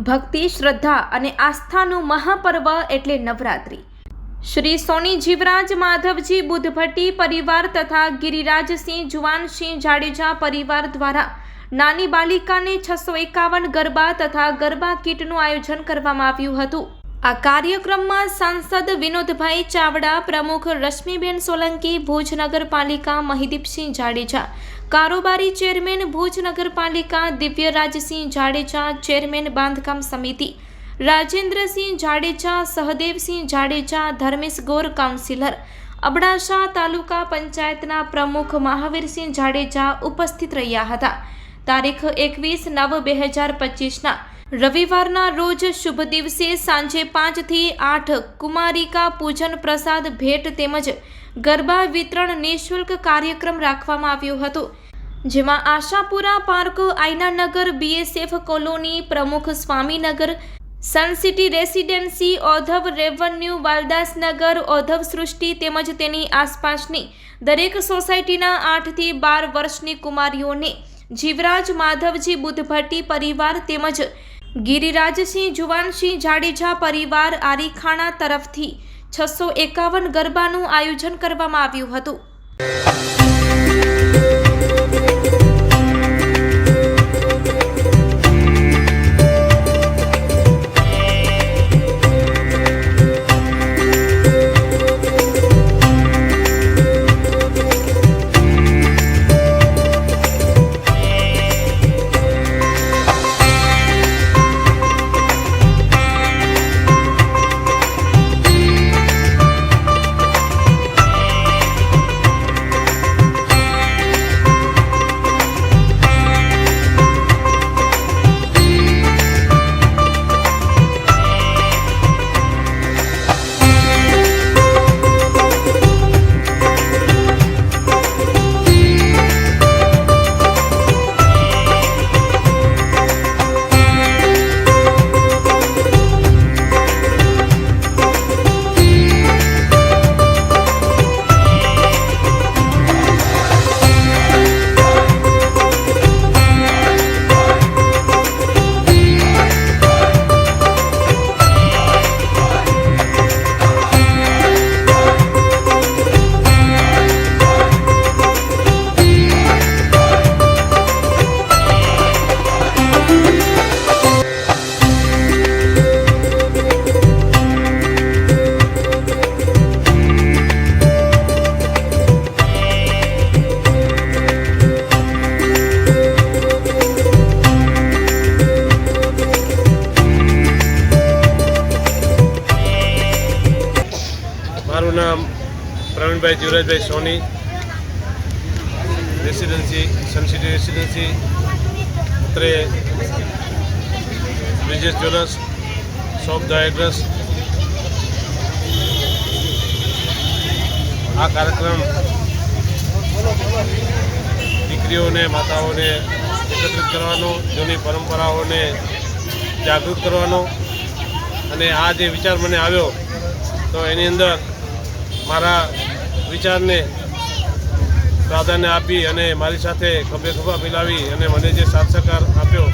ભક્તિ, શ્રદ્ધા અને આસ્થાનું મહાપર્વ એટલે નવરાત્રિ। શ્રી સોની જીવરાજ માધવજી બુદ્ધભટ્ટી પરિવાર તથા ગિરિરાજસિંહ જુવાનસિંહ જાડેજા પરિવાર દ્વારા નાની બાલિકાને 651 ગરબા તથા ગરબા કીટનું આયોજન કરવામાં આવ્યું હતું। આ કાર્યક્રમમાં સાંસદ વિનોદભાઈ ચાવડા, પ્રમુખ રશ્મિબેન સોલંકી, ભુજ નગરપાલિકા મહિદીપસિંહ જાડેજા, કારોબારી ચેરમેન ભુજ નગરપાલિકા દિવ્યરાજસિંહ જાડેજા, ચેરમેન બાંધકામ સમિતિ રાજેન્દ્રસિંહ જાડેજા, સહદેવસિંહ જાડેજા, ધર્મેશ ગોર, કાઉન્સિલર અબડાસા તાલુકા પંચાયતના પ્રમુખ મહાવીરસિંહ જાડેજા ઉપસ્થિત રહ્યા હતા। તારીખ 21/9/2025ના રવિવારના રોજ શુભ દિવસે સાંજે 5 થી 8 કુમારિકા પૂજન, પ્રસાદ ભેટ તેમજ ગરબા વિતરણ નિઃશુલ્ક કાર્યક્રમ રાખવામાં આવ્યો હતો, જેમાં આશાપુરા પાર્ક, આયનાનગર, BSF કોલોની, પ્રમુખ સ્વામીનગર, સનસિટી રેસિડેન્સી, ઓધવ રેવન્યુ, વાલદાસનગર, ઓધવ સૃષ્ટિ તેમજ તેની આસપાસની દરેક સોસાયટીના 8 થી 12 વર્ષની કુમારીઓને જીવરાજ માધવજી બુદ્ધભટ્ટી પરિવાર તેમજ ગિરિરાજસિંહ જુવાનસિંહ જાડેજા પરિવાર આરીખાણા તરફથી 651 ગરબાનું આયોજન કરવામાં આવ્યું હતું। મારું નામ Pravinbhai Jivrajbhai Soni, residency sun city residency ઉત્તરે Brijesh jewellers, shop the address. આ કાર્યક્રમ દીકરીઓને, માતાઓને એકત્રિત કરવાનો, જૂની પરંપરાઓને જાગૃત કરવાનો અને આ જે વિચાર મને આવ્યો તો એની અંદર મારા વિચારને પ્રાધાન્ય આપી અને મારી સાથે ખભે ખભા મિલાવી અને મને જે સાથ સહકાર આપ્યો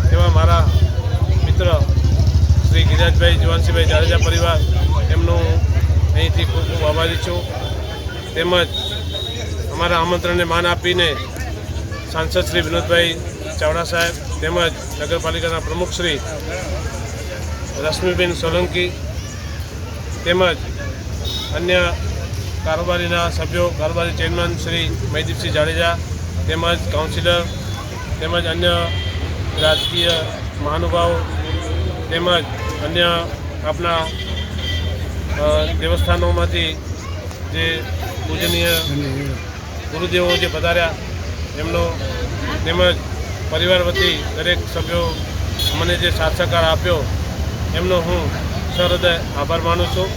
તેવા મારા મિત્ર શ્રી ગિરિરાજભાઈ જુવાનસિંહભાઈ જાડેજા પરિવાર, એમનું અહીંથી ખૂબ ખૂબ આભારી છું। તેમજ અમારા આમંત્રણને માન આપીને સાંસદ શ્રી વિનોદભાઈ ચાવડા સાહેબ તેમજ નગરપાલિકાના પ્રમુખ શ્રી રશ્મિબેન સોલંકી તેમજ અન્ય કારોબારીના સભ્યો, કારોબારી ચેરમેન શ્રી મહિદીપસિંહ જાડેજા તેમજ કાઉન્સિલર તેમજ અન્ય રાજકીય મહાનુભાવો તેમજ અન્ય આપણા દેવસ્થાનોમાંથી જે પૂજનીય ગુરુદેવો જે પધાર્યા એમનો તેમજ પરિવાર વતી દરેક સભ્યો મને જે સાથ સહકાર આપ્યો એમનો હું સહૃદય આભાર માનું છું।